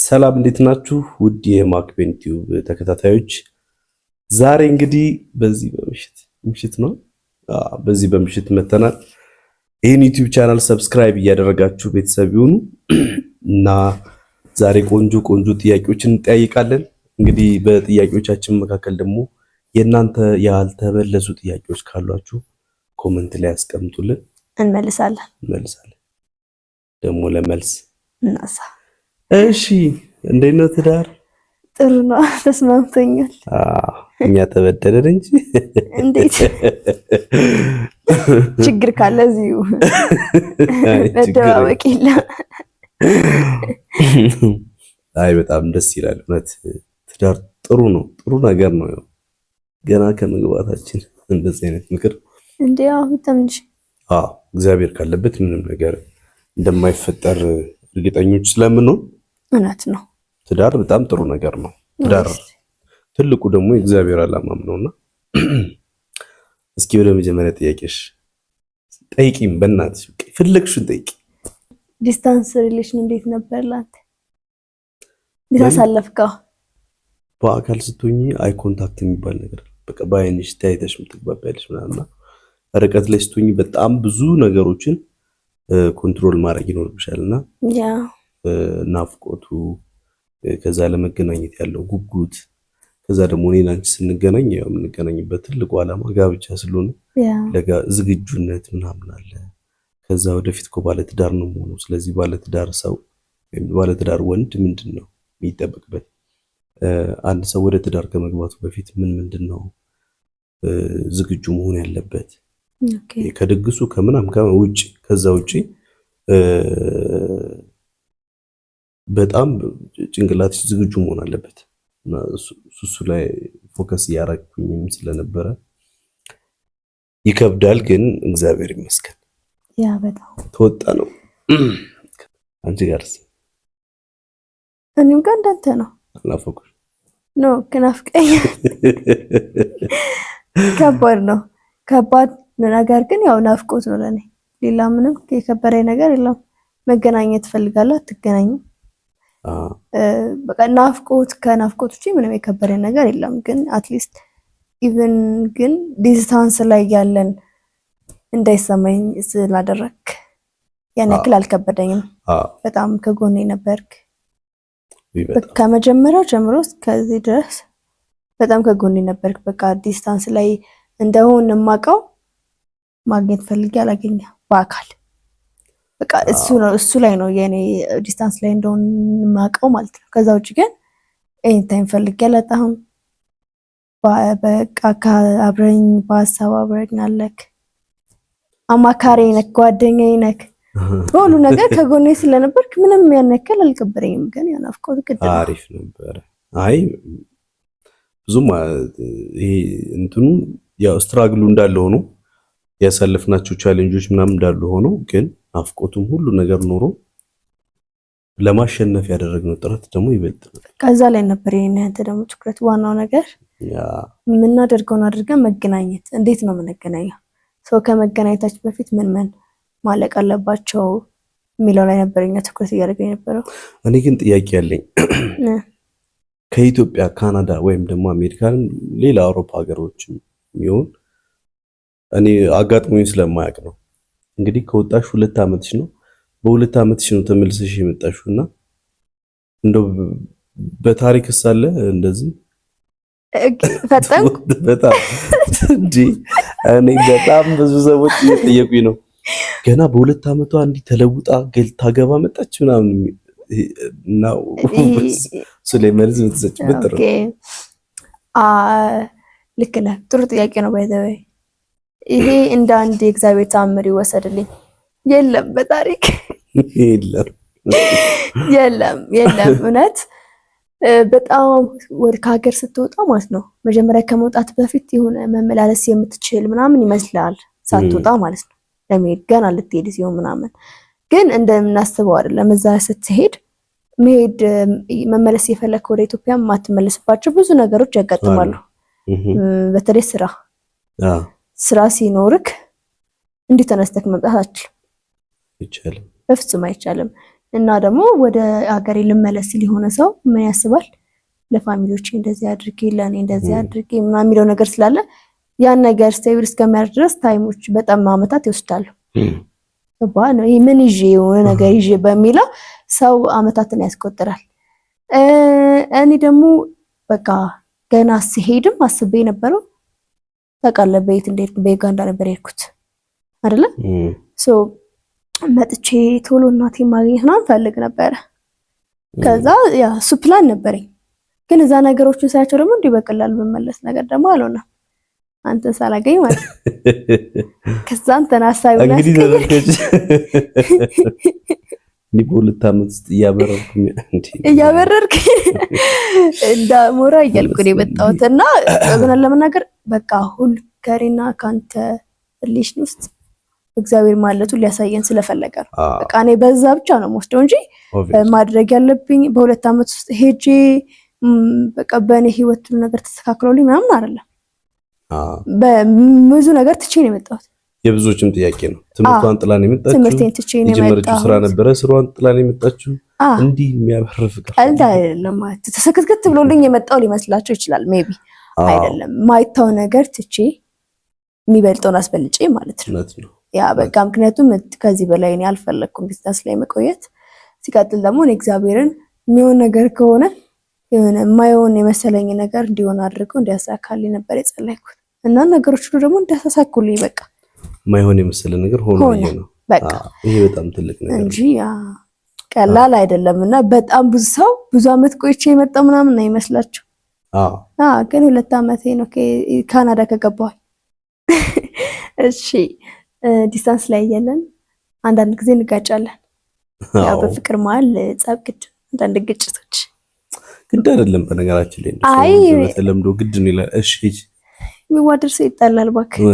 ሰላም እንዴት ናችሁ? ውድ የማክቤን ቲዩብ ተከታታዮች፣ ዛሬ እንግዲህ በዚህ በምሽት ነው በዚህ በምሽት መተናል። ይህን ዩቲዩብ ቻናል ሰብስክራይብ እያደረጋችሁ ቤተሰብ ይሁኑ እና ዛሬ ቆንጆ ጥያቄዎችን እንጠያይቃለን። እንግዲህ በጥያቄዎቻችን መካከል ደግሞ የእናንተ ያልተመለሱ ጥያቄዎች ካሏችሁ ኮሜንት ላይ አስቀምጡልን፣ እንመልሳለን። ደግሞ ለመልስ እናሳ። እሺ እንዴት ነው ትዳር? ጥሩ ነው፣ ተስማምቶኛል። እኛ ተበደለን እንጂ እንዴት ችግር ካለ እዚሁ መደባበቅ የለም። አይ በጣም ደስ ይላል እውነት። ትዳር ጥሩ ነው፣ ጥሩ ነገር ነው። ያው ገና ከመግባታችን እንደዚህ አይነት ምክር እንዴው ተምንሽ እግዚአብሔር ካለበት ምንም ነገር እንደማይፈጠር እርግጠኞች ስለምንሆን እውነት ነው። ትዳር በጣም ጥሩ ነገር ነው። ትዳር ትልቁ ደግሞ የእግዚአብሔር ዓላማም ነውና እስኪ ወደ መጀመሪያ ጥያቄሽ ጠይቂም፣ በእናትሽ ፍለግሽን ጠይቂ። ዲስታንስ ሪሌሽን እንዴት ነበር ላንተ? ዲስታንስ በአካል ስትሆኚ አይ ኮንታክት የሚባል ነገር በቃ በአይንሽ ታይተሽ የምትግባቢያለሽ ምናምን። ርቀት ላይ ስትሆኚ በጣም ብዙ ነገሮችን ኮንትሮል ማድረግ ይኖርብሻልና ናፍቆቱ፣ ከዛ ለመገናኘት ያለው ጉጉት፣ ከዛ ደግሞ እኔና አንቺ ስንገናኝ ያው የምንገናኝበት ትልቁ ዓላማ ጋብቻ ስለሆነ ዝግጁነት ምናምን አለ። ከዛ ወደፊት እኮ ባለትዳር ነው የምሆነው። ስለዚህ ባለትዳር ሰው ወይም ባለትዳር ወንድ ምንድን ነው የሚጠበቅበት? አንድ ሰው ወደ ትዳር ከመግባቱ በፊት ምንድን ነው ዝግጁ መሆን ያለበት? ከድግሱ ከምናም ውጪ፣ ከዛ ውጪ በጣም ጭንቅላትሽ ዝግጁ መሆን አለበት እና እሱ ላይ ፎከስ እያደረግኩኝም ስለነበረ ይከብዳል፣ ግን እግዚአብሔር ይመስገን ያ በጣም ተወጣ ነው። አንቺ ጋርስ? እኔም ጋር እንዳንተ ነው። አላፈኩሽ ነው ከናፍቀኝ ከባድ ነው። ከባድ ነገር ግን ያው ናፍቆት ነው ለኔ። ሌላ ምንም የከበረኝ ነገር የለም። መገናኘት ፈልጋለሁ፣ አትገናኝም። በቃ ናፍቆት ከናፍቆት ውጪ ምንም የከበረኝ ነገር የለም። ግን አትሊስት ኢቭን ግን ዲስታንስ ላይ ያለን እንዳይሰማኝ ስላደረክ ያን ያክል አልከበደኝም። በጣም ከጎኔ ነበርክ ከመጀመሪያው ጀምሮ እስከዚህ ድረስ በጣም ከጎኔ ነበርክ። በቃ ዲስታንስ ላይ እንደሆነ የማውቀው ማግኘት ፈልጌ አላገኘ በአካል በቃ እሱ ላይ ነው የኔ ዲስታንስ ላይ እንደሆነ የማውቀው ማለት ነው። ከዛ ውጪ ግን ኤኒ ታይም ፈልጌ አላጣሁም። በቃ አብረኝ በሀሳብ አብረኝ አለክ፣ አማካሪ ነክ፣ ጓደኛዬ ነክ፣ ሁሉ ነገር ከጎኔ ስለነበርክ ምንም ያን ያክል አልከበረኝም። ግን ያ ናፍቆት ግድ ነው። አሪፍ ነበር። አይ ብዙም ይሄ እንትኑ ያው ስትራግሉ እንዳለ ሆኖ ያሳለፍናቸው ቻሌንጆች ምናምን እንዳሉ ሆኖ ግን ናፍቆቱም ሁሉ ነገር ኖሮ ለማሸነፍ ያደረግነው ጥረት ደግሞ ይበልጥ ነው። ከዛ ላይ ነበር የእናንተ ደግሞ ትኩረት። ዋናው ነገር የምናደርገውን አድርገን መገናኘት። እንዴት ነው የምንገናኘው? ሰው ከመገናኘታችን በፊት ምን ማለቅ አለባቸው የሚለው ላይ ነበር እኛ ትኩረት እያደረግን የነበረው። እኔ ግን ጥያቄ ያለኝ ከኢትዮጵያ ካናዳ ወይም ደግሞ አሜሪካን ሌላ አውሮፓ ሀገሮችም ይሁን እኔ አጋጥሞኝ ስለማያውቅ ነው። እንግዲህ ከወጣሽ 2 ዓመትሽ ነው። በ2 ዓመትሽ ነው ተመልሰሽ የመጣሽውና እንደው በታሪክ ሳለ እንደዚህ ፈጠንኩ በጣም እንዴ እኔ በጣም ብዙ ሰዎች እየጠየቁኝ ነው ገና በ2 ዓመቷ እንዲህ ተለውጣ ታገባ መጣች ምናምን ነው ስለማለት ምትሰጭ በጥሩ ልክ ነህ። ጥሩ ጥያቄ ነው። ባይዘው ይሄ እንደ አንድ የእግዚአብሔር ተአምር ይወሰድልኝ። የለም በታሪክ የለም እውነት በጣም ወደ ከሀገር ስትወጣ ማለት ነው መጀመሪያ ከመውጣት በፊት የሆነ መመላለስ የምትችል ምናምን ይመስላል ሳትወጣ ማለት ነው። ለመሄድ ገና ልትሄድ ሲሆን ምናምን ግን እንደምናስበው አይደለም። እዛ ስትሄድ መመለስ የፈለክ ወደ ኢትዮጵያ ማትመለስባቸው ብዙ ነገሮች ያጋጥማሉ። በተለይ ስራ ሲኖርክ እንዲህ ተነስተክ መምጣት አትችልም። ይቻላል? በፍጹም አይቻልም። እና ደግሞ ወደ ሀገሬ ልመለስ ሲል የሆነ ሰው ምን ያስባል? ለፋሚሊዎቼ እንደዚህ አድርጌ ለእኔ እንደዚህ አድርጌ ምናምን የሚለው ነገር ስላለ ያን ነገር ስቴብል እስከሚያደርግ ድረስ ታይሞች በጣም አመታት ይወስዳሉ። ነው ይሄ ምን ይዤ የሆነ ነገር ይዤ በሚለው ሰው አመታትን ያስቆጥራል። እኔ ደግሞ በቃ ገና ሲሄድም አስቤ የነበረው ታውቃለህ፣ በየት እንደሄድኩ በዩጋንዳ ነበር የሄድኩት አይደለ? ሶ መጥቼ ቶሎ እናቴ ማግኘት ምናምን ፈልግ ነበረ። ከዛ ያ እሱ ፕላን ነበረኝ። ግን እዛ ነገሮችን ሳያቸው ደግሞ እንዲህ በቀላሉ መመለስ ነገር ደግሞ አልሆነም። አንተን ሳላገኝ ማለት ከዛ አንተን ሀሳቢ ላይ እንግዲህ ተመልከች በሁለት ዓመት ውስጥ እያበረርክ እንደ ሞራ እያልኩ ነው የመጣሁት። እና እውነት ለመናገር በቃ ሁሉ ከሬና ካንተ ሪሌሽን ውስጥ እግዚአብሔር ማለቱን ሊያሳየን ስለፈለገ ነው። በቃ እኔ በዛ ብቻ ነው የምወስደው እንጂ ማድረግ ያለብኝ በሁለት ዓመት ውስጥ ሄጄ በቃ በእኔ ህይወት ሁሉ ነገር ተስተካክሎልኝ ምናምን አይደለም። በብዙ ነገር ትቼ ነው የመጣሁት። የብዙዎችም ጥያቄ ነው። ትምህርቷን ጥላ ነው የመጣችው። ትምህርቴን ትቼ ነው የመጣሁት። ስራ ነበረ፣ ስራዋን ጥላ ነው የመጣችው። እንዲህ የሚያበርፍ ቀልድ አይደለም ማለት ተሰክትክት ብሎልኝ የመጣው ሊመስላቸው ይችላል። ሜቢ አይደለም። ማይታው ነገር ትቼ የሚበልጠውን አስበልጬ ማለት ነው። ያ በቃ ምክንያቱም ከዚህ በላይ እኔ አልፈለኩም ቢዝነስ ላይ መቆየት። ሲቀጥል ደግሞ እኔ እግዚአብሔርን የሚሆን ነገር ከሆነ የሆነ የማይሆን የመሰለኝ ነገር እንዲሆን አድርገው እንዲያሳካልኝ ነበር የጸለይኩት እና ነገሮች ሁሉ ደግሞ እንዲያሳካልኝ በቃ የማይሆን የመሰለ ነገር ሆኖ ነው። በቃ ይሄ በጣም ትልቅ ነገር እንጂ ቀላል አይደለም። እና በጣም ብዙ ሰው ብዙ አመት ቆይቼ የመጣው ምናምን ነው ይመስላችሁ። ግን 2 አመቴ ነው ካናዳ ከገባሁ። እሺ ዲስታንስ ላይ ያለን አንዳንድ ጊዜ እንጋጫለን። ያው በፍቅር መሀል ጸብ ግድ አንዳንድ ግጭቶች ግድ አይደለም። በነገራችን ላይ በተለምዶ ግድ ነው ይላል። እሺ የሚዋደድ ሰው ይጣላል እባክህ።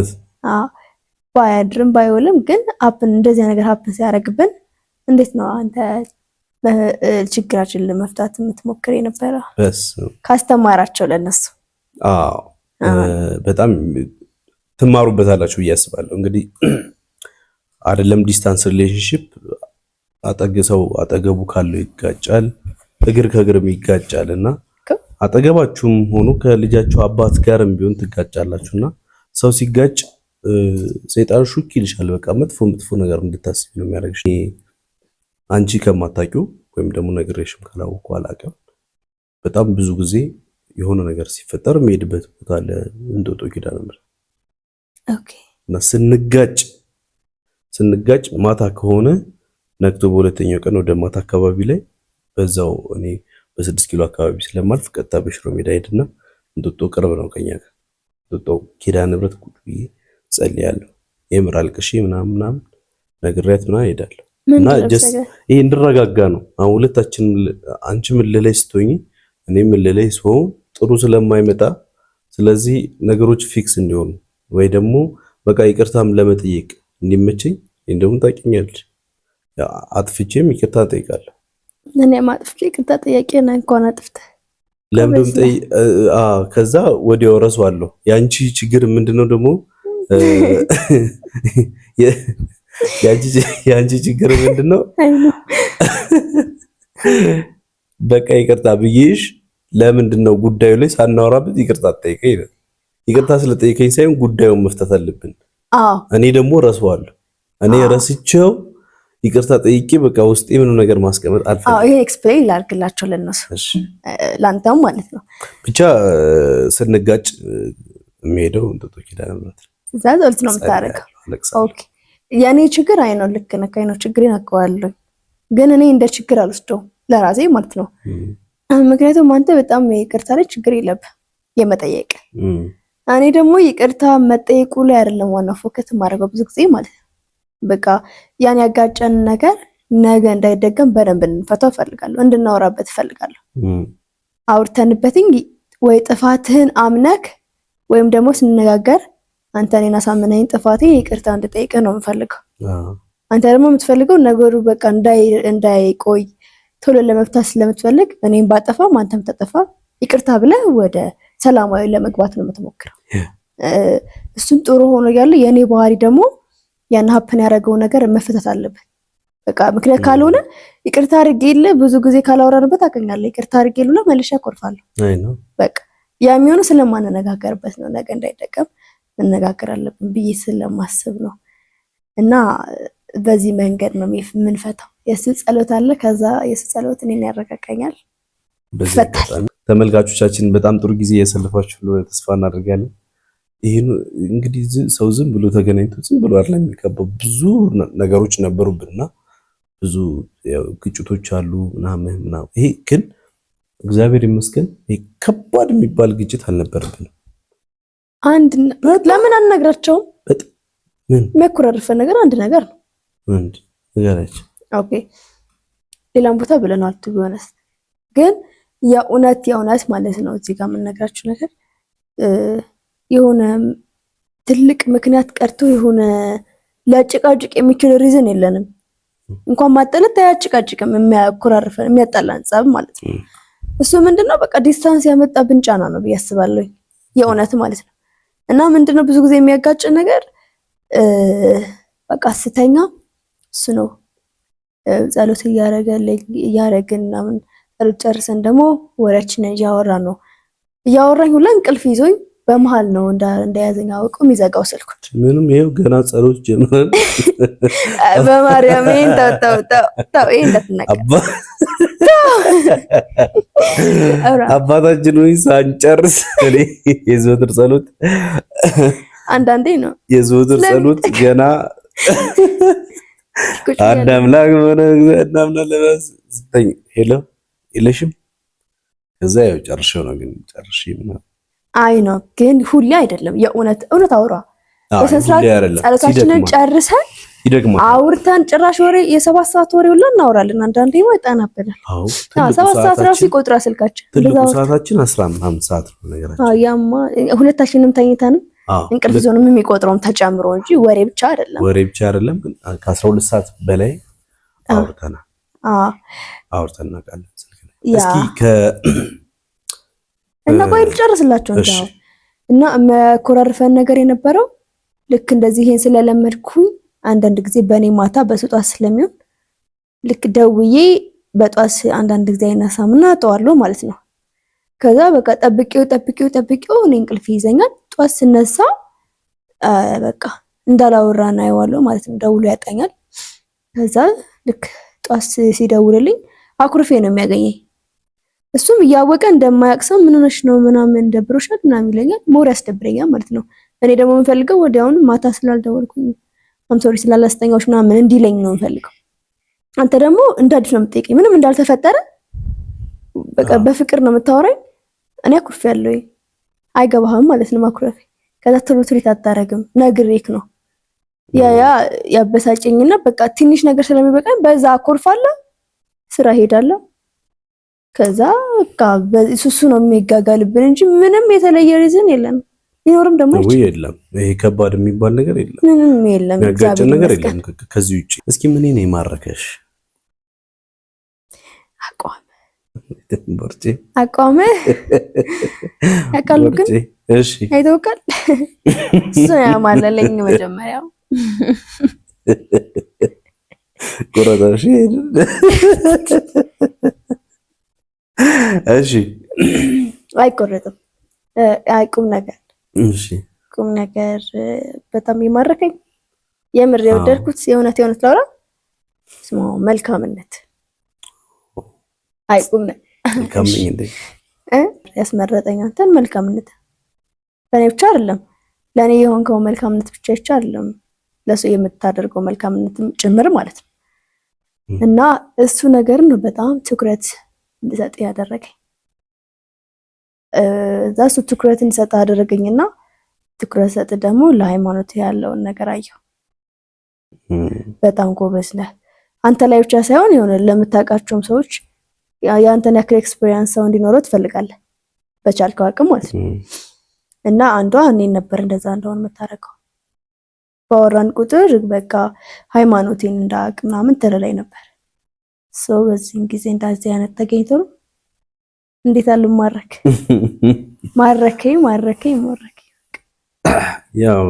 ባያድርም ባይውልም ግን እንደዚህ ነገር ሀፕን ሲያደርግብን እንዴት ነው አንተ ችግራችንን ለመፍታት የምትሞክር የነበረው? ካስተማራቸው ለነሱ በጣም ትማሩበታላችሁ ብዬ አስባለሁ። እንግዲህ አይደለም ዲስታንስ ሪሌሽንሺፕ ሰው አጠገቡ ካለው ይጋጫል፣ እግር ከእግርም ይጋጫል እና አጠገባችሁም ሆኖ ከልጃችሁ አባት ጋርም ቢሆን ትጋጫላችሁና ሰው ሲጋጭ ሰይጣን ሹክ ይልሻል። በቃ መጥፎ ነገር እንድታስቢ ነው የሚያደርግሽ። አንቺ ከማታውቂው ወይም ደግሞ ነግሬሽም ካላወቁ አላውቅም፣ በጣም ብዙ ጊዜ የሆነ ነገር ሲፈጠር የሚሄድበት ቦታ አለ እንጦጦ ኪዳነ ምሕረት። እና ስንጋጭ ማታ ከሆነ ነግቶ በሁለተኛው ቀን ወደ ማታ አካባቢ ላይ በዛው እኔ በ6 ኪሎ አካባቢ ስለማልፍ ቀጥታ በሽሮ ሜዳ ሄድና እንጦጦ ቅርብ ነው ከኛ ጋር እንጦጦ ኪዳነ ምሕረት ቁጭ ብዬ ጸልያለሁ። የምር አልቅሼ ምናምን ነግሬያት ምናምን ሄዳለሁ። እና ጀስት ይሄ እንድረጋጋ ነው። አሁን ሁለታችን አንቺ ምን ልለይ ስትሆኚ እኔ ምን ልለይ ስሆን ጥሩ ስለማይመጣ ስለዚህ ነገሮች ፊክስ እንዲሆኑ ወይ ደግሞ በቃ ይቅርታም ለመጠየቅ እንዲመቸኝ እንደውም ታውቂኛለሽ፣ አጥፍቼም ይቅርታ ጠይቃለሁ። እኔ ማጥፍቼ ይቅርታ ጠያቄ ነኝ እንኳን አጥፍተህ ለምንም ከዛ ወዲያው እረሳዋለሁ። ያንቺ ችግር ምንድነው ደግሞ ያንቺ ችግር ምንድነው? በቃ ይቅርታ ብዬሽ ለምንድነው ጉዳዩ ላይ ሳናወራበት ይቅርታ ጠይቀኝ ነው። ይቅርታ ስለጠይቀኝ ሳይሆን ጉዳዩን መፍታት አለብን። እኔ ደግሞ እረሳዋለሁ። እኔ ረስቼው ይቅርታ ጠይቄ በቃ ውስጤ ምንም ነገር ማስቀመጥ አልፈልግም። ይሄ ኤክስፕሌን ላድርግላቸው ለነሱ ላንተም ማለት ነው። ብቻ ስንጋጭ የሚሄደው እንጦጦ ኪዳነ ምሕረት እዛ ጸሎት ነው የምታደርገው። ኦኬ የኔ ችግር አይ ነው ልክ ነህ። አይ ነው ችግሬን አውቀዋለሁ፣ ግን እኔ እንደ ችግር አልወስደውም ለራሴ ማለት ነው። ምክንያቱም አንተ በጣም ይቅርታ ላይ ችግር የለብህ የመጠየቅ እኔ ደግሞ ይቅርታ መጠየቁ ላይ አይደለም ዋናው ፎከስ ማድረገው ብዙ ጊዜ ማለት ነው። በቃ ያን ያጋጨን ነገር ነገ እንዳይደገም በደንብ እንፈታው እፈልጋለሁ፣ እንድናወራበት እፈልጋለሁ። አውርተንበትኝ ወይ ጥፋትህን አምነክ ወይም ደግሞ ስንነጋገር አንተ እኔን አሳምነኝ ጥፋቴ ይቅርታ እንድጠይቅህ ነው የምፈልገው። አንተ ደግሞ የምትፈልገው ነገሩ በቃ እንዳይቆይ ቶሎ ለመፍታት ስለምትፈልግ እኔም ባጠፋም አንተም ተጠፋ ይቅርታ ብለህ ወደ ሰላማዊ ለመግባት ነው የምትሞክረው። እሱም ጥሩ ሆኖ ያለ የኔ ባህሪ ደግሞ ያን ሀፕን ያደረገው ነገር መፈታት አለበት። በቃ ምክንያት ካልሆነ ይቅርታ አድርጌልህ ብዙ ጊዜ ካላወራንበት አገኛለሁ ይቅርታ አድርጌልህ መልሼ አኮርፋለሁ። አይ ነው በቃ ያ የሚሆነው ስለማንነጋገርበት ነው። ነገ እንዳይደገም መነጋገር አለብን ብዬ ስለማስብ ነው። እና በዚህ መንገድ ነው የምንፈታው። የሱ ጸሎት አለ። ከዛ የሱ ጸሎት እኔን ያረጋጋኛል። ተመልካቾቻችን በጣም ጥሩ ጊዜ እያሳለፋችሁ እንደሆነ ተስፋ እናደርጋለን። ይሄን እንግዲህ ሰው ዝም ብሎ ተገናኝቶ ዝም ብሎ አይደለም የሚቀበው። ብዙ ነገሮች ነበሩብንና ብዙ ግጭቶች አሉ ምናምን። ይሄ ግን እግዚአብሔር ይመስገን ይሄ ከባድ የሚባል ግጭት አልነበረብንም። አንድ ለምን አንነግራቸውም? ምን መኩራረፈ ነገር አንድ ነገር ነው። አንድ ነገራችን ኦኬ ሌላም ቦታ ብለናል። ቢሆንስ ግን የእውነት ማለት ነው እዚህ ጋር የምንነግራችሁ ነገር የሆነ ትልቅ ምክንያት ቀርቶ የሆነ ለጭቃጭቅ የሚችል ሪዝን የለንም። እንኳን ማጠለት ያጭቃጭቅም የሚያኮራርፈን የሚያጣላን ጸብ ማለት ነው። እሱ ምንድነው በቃ ዲስታንስ ያመጣብን ጫና ነው ብዬ አስባለሁ። የእውነት ማለት ነው። እና ምንድነው ብዙ ጊዜ የሚያጋጭ ነገር በቃ ስተኛ እሱ ነው ጸሎት እያረግን ምናምን ጸሎት ጨርሰን ደግሞ ወሬያችንን እያወራኝ ሁላ እንቅልፍ ይዞኝ በመሃል ነው እንደያዘኝ አውቀው የሚዘጋው ስልኩ። ምንም ይሄው ገና ጸሎት ጀምረን በማርያም ተው እንዳትነካ አባታችን ወይ ሳንጨርስ እኔ የዘወትር ጸሎት አንዳንዴ ነው የዘወትር ጸሎት ገና አንድ አምላክ ሆነ እናምናለን ስተኝ ሄሎ የለሽም ከዛ ያው ጨርሼው ነው ግን ጨርሼ ምናምን አይ ነው ግን ሁሌ አይደለም። የእውነት አውራ በሰንስራት ጸሎታችንን ጨርሰን ይደግማል አውርተን ጭራሽ ወሬ የ7 ሰዓት ወሬ ሁላ እናወራለን። አንዳንዴ ይወጣናበናል። 7 ሰዓት ራሱ ይቆጥራ ስልካችን። ትልቁ ሰዓታችን 15 ሰዓት ነው ነገራችን። ያማ ሁለታችንም ተኝተን እንቅልፍ ዞንም የሚቆጥረውም ተጨምሮ እንጂ ወሬ ብቻ አይደለም። ግን ከ12 ሰዓት በላይ አውርተናል። አውርተን እናውቃለን ስልክ ላይ። እስኪ እና ቆይ ልጨርስላችሁ እንደው እና መኮራረፈን ነገር የነበረው ልክ እንደዚህ ይሄን ስለለመድኩኝ አንዳንድ ጊዜ በኔ ማታ በስጧት ስለሚሆን ልክ ደውዬ በጧት አንዳንድ ጊዜ አይነሳምና ጠዋለሁ ማለት ነው። ከዛ በቃ ጠብቄው እኔ እንቅልፍ ይዘኛል። ጧት ስነሳ በቃ እንዳላወራና አይዋለሁ ማለት ነው። ደውሎ ያጣኛል። ከዛ ልክ ጧት ሲደውልልኝ አኩርፌ ነው የሚያገኘኝ። እሱም እያወቀ እንደማያቅሰው ምን ሆነሽ ነው ምናምን ደብሮሻል ምናምን ይለኛል። ሞር ያስደብረኛል ማለት ነው። እኔ ደግሞ የምፈልገው ወዲያውኑ ማታ ስላልደወልኩኝ ሶሪ ስላላስተኛዎች ምናምን እንዲለኝ ነው የምፈልገው። አንተ ደግሞ እንዳዲስ ነው የምትጠይቀኝ ምንም እንዳልተፈጠረ በቃ በፍቅር ነው የምታወራኝ። እኔ አኩርፌያለሁ አይገባህም ማለት ነው ማኩረፌ። ከዛ ትሪት አታረግም ነግሬክ ነው ያበሳጨኝና በቃ ትንሽ ነገር ስለሚበቃኝ በዛ አኮርፋለሁ፣ ስራ ሄዳለሁ። ከዛ በቃ በሱሱ ነው የሚጋጋልብን እንጂ ምንም የተለየ ሪዝን የለም። ይኖርም ደግሞ የለም። ይሄ ከባድ የሚባል ነገር የለም። ምንም የለም። የሚያጋጭን ነገር የለም ከዚህ ውጪ። እስኪ ምን ነው የማረከሽ? አቋም ያቃሉ ግን እሺ አይተውቃል። እሱ ያማለለኝ መጀመሪያው ቆራዳሽ እሺ አይቆረጥም። ቁም ነገር እሺ ቁም ነገር በጣም የማረከኝ የምር የወደድኩት የእውነት ላውራ ስሙ መልካምነት ቁም ነገር መልካምነት እንዴ ያስመረጠኝ አንተን መልካምነት ለኔ ብቻ አይደለም ለኔ የሆንከው መልካምነት ብቻ አይደለም ለሰው የምታደርገው መልካምነትም ጭምር ማለት ነው። እና እሱ ነገር ነው በጣም ትኩረት እንድሰጥ ያደረገኝ። እዛሱ ትኩረት እንድሰጥ አደረገኝና ትኩረት ሰጥ ደግሞ ለሃይማኖት ያለውን ነገር አየሁ። በጣም ጎበዝ ነህ አንተ ላይ ብቻ ሳይሆን የሆነ ለምታውቃቸውም ሰዎች ያንተን ያክል ኤክስፒሪየንስ ሰው እንዲኖረው ትፈልጋለህ በቻልከው አቅም ማለት ነው። እና አንዷ እኔን ነበር እንደዛ እንደሆነ የምታረገው። ባወራን ቁጥር በቃ ሃይማኖቴን እንዳውቅ ምናምን ትረዳኝ ነበር። ሰው በዚህን ጊዜ እንደዚህ አይነት ተገኝቶ ነው እንዴት አለ ማረከኝ ያው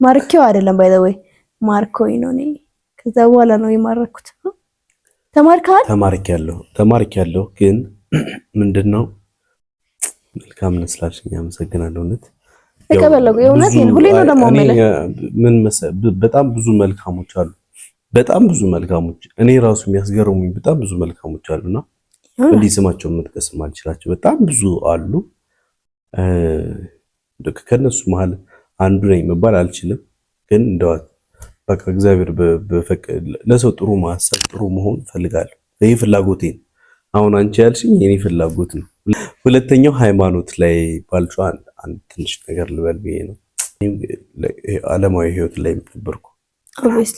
ማርኬው አይደለም ባይ ዘ ወይ ማርኮኝ ነው። እኔ ከዛ በኋላ ነው የማረኩት። ተማርካል? ተማርካለሁ ግን ምንድነው መልካም ነስላሽኛ አመሰግናለሁ። እውነት ተቀበለው የእውነት ሁሌ ነው ደግሞ ማለት ምን በጣም ብዙ መልካሞች አሉ። በጣም ብዙ መልካሞች እኔ ራሱ የሚያስገርሙኝ በጣም ብዙ መልካሞች አሉና እንዲህ ስማቸውን መጥቀስ ማልችላቸው በጣም ብዙ አሉ። ከነሱ መሃል አንዱ ነኝ መባል አልችልም፣ ግን እንደው በቃ እግዚአብሔር በፈቀደ ለሰው ጥሩ ማሰብ ጥሩ መሆን ፈልጋለሁ። ይሄ ፍላጎቴ ነው። አሁን አንቺ ያልሽኝ የኔ ፍላጎት ነው። ሁለተኛው ሃይማኖት ላይ ባልሽው አንድ ትንሽ ነገር ልበል ብዬ ነው። ዓለማዊ ህይወት ላይ ነበርኩ።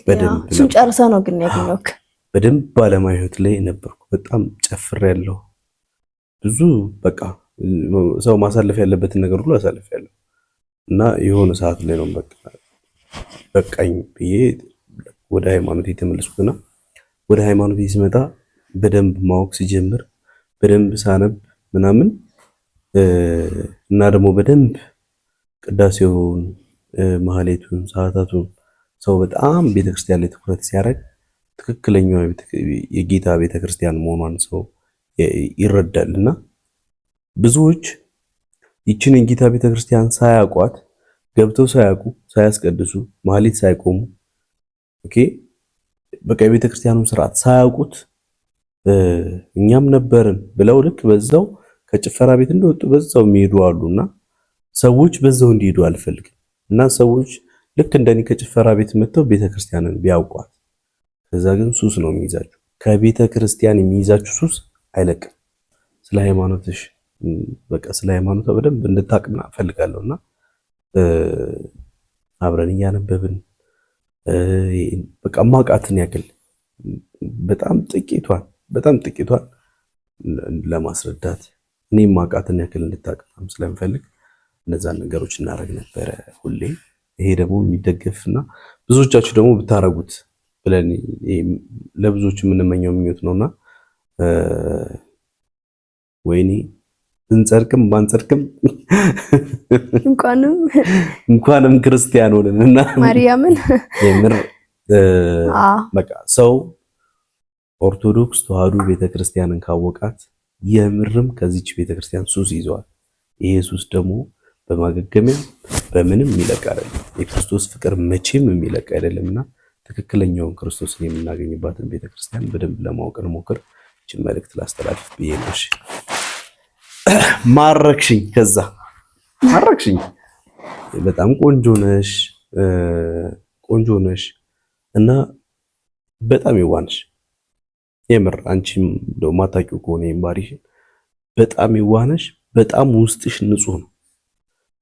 በደንብ እሱን ጨርሳ ነው ግን ያገኘውክ። በደንብ ዓለማዊ ህይወት ላይ ነበርኩ። በጣም ጨፍሬያለሁ። ብዙ በቃ ሰው ማሳለፍ ያለበትን ነገር ሁሉ አሳልፌያለሁ እና የሆነ ሰዓት ላይ ነው በቃኝ ብዬ ወደ ሃይማኖት የተመለስኩትና ወደ ሃይማኖት ሲመጣ በደንብ ማወቅ ሲጀምር በደንብ ሳነብ ምናምን እና ደግሞ በደንብ ቅዳሴውን ማህሌቱን ሰዓታቱን ሰው በጣም ቤተክርስቲያን ላይ ትኩረት ሲያደርግ ትክክለኛው የጌታ ቤተክርስቲያን መሆኗን ሰው ይረዳልና ብዙዎች ይችን የጌታ ቤተክርስቲያን ሳያውቋት ገብተው ሳያውቁ ሳያስቀድሱ ማህሌት ሳይቆሙ ኦኬ በቃ የቤተክርስቲያኑን ስርዓት ሳያውቁት እኛም ነበርን ብለው ልክ በዛው ከጭፈራ ቤት እንደወጡ በዛው የሚሄዱ አሉና ሰዎች በዛው እንዲሄዱ አልፈልግም። እና ሰዎች ልክ እንደኔ ከጭፈራ ቤት መጥተው ቤተክርስቲያንን ቢያውቋት፣ ከዛ ግን ሱስ ነው የሚይዛችሁ። ከቤተክርስቲያን የሚይዛችሁ ሱስ አይለቅም። ስለ ሃይማኖትሽ በቃ ስለ ሃይማኖቷ በደንብ እንድታቅና ፈልጋለሁና አብረን እያነበብን በቃ ማቃትን ያክል በጣም ጥቂቷን ለማስረዳት እኔ ማቃትን ያክል እንድታቅም ስለምፈልግ እነዛን ነገሮች እናደርግ ነበረ ሁሌ። ይሄ ደግሞ የሚደገፍና ብዙዎቻችሁ ደግሞ ብታረጉት ብለን ለብዙዎች የምንመኘው ምኞት ነውና ወይኔ እንጸርቅም ባንጸርቅም እንኳንም ክርስቲያን ሆነንና ማርያምን የምር በቃ ሰው ኦርቶዶክስ ተዋህዶ ቤተክርስቲያንን ካወቃት የምርም ከዚች ቤተክርስቲያን ሱስ ይዘዋል። ይሄ ሱስ ደግሞ በማገገሚያ በምንም የሚለቅ አይደለም። የክርስቶስ ፍቅር መቼም የሚለቅ አይደለምና ትክክለኛውን ክርስቶስን የምናገኝባትን ቤተክርስቲያን በደንብ ለማወቅ እንሞክር። እቺ መልእክት ላስተላልፍ ብዬ ነው። ማረክሽኝ፣ ከዛ ማረክሽኝ። በጣም ቆንጆ ነሽ እና በጣም ይዋንሽ። የምር አንቺም እንደው ማታውቂው ከሆነ ይማሪሽ። በጣም ይዋነሽ። በጣም ውስጥሽ ንጹህ ነው።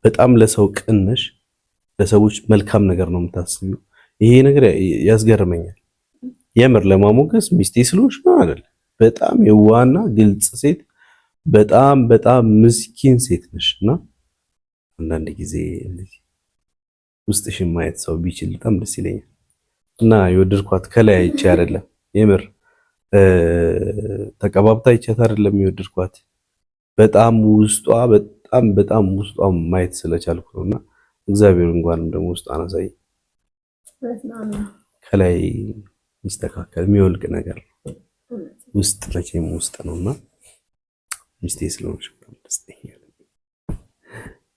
በጣም ለሰው ቅን ነሽ። ለሰዎች መልካም ነገር ነው የምታስቢው። ይሄ ነገር ያስገርመኛል። የምር ለማሞገስ ሚስቴ ስለሆንሽ ነው አይደል? በጣም የዋና ግልጽ ሴት፣ በጣም ምስኪን ሴት ነሽና አንዳንድ ጊዜ ውስጥሽን ማየት ሰው ቢችል በጣም ደስ ይለኛል። እና የወደድኳት ከላይ አይቼ አይደለም፣ የምር ተቀባብታ አይቻት አይደለም የወደድኳት፣ በጣም ውስጧ ማየት ስለቻልኩ ነውና እግዚአብሔር እንኳንም ደግሞ ውስጧን አሳይ። ከላይ ሚስተካከል የሚወልቅ ነገር ውስጥ መቼም ውስጥ ነውና ሚስቴ ስለሆነች በጣም ደስተኛ ነኝ።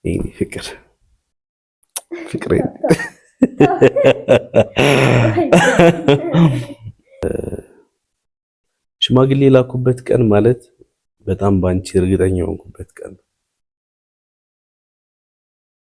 ይሄ ፍቅር ሽማግሌ የላኩበት ቀን ማለት በጣም ባንቺ እርግጠኛ ሆንኩበት ቀን ነው።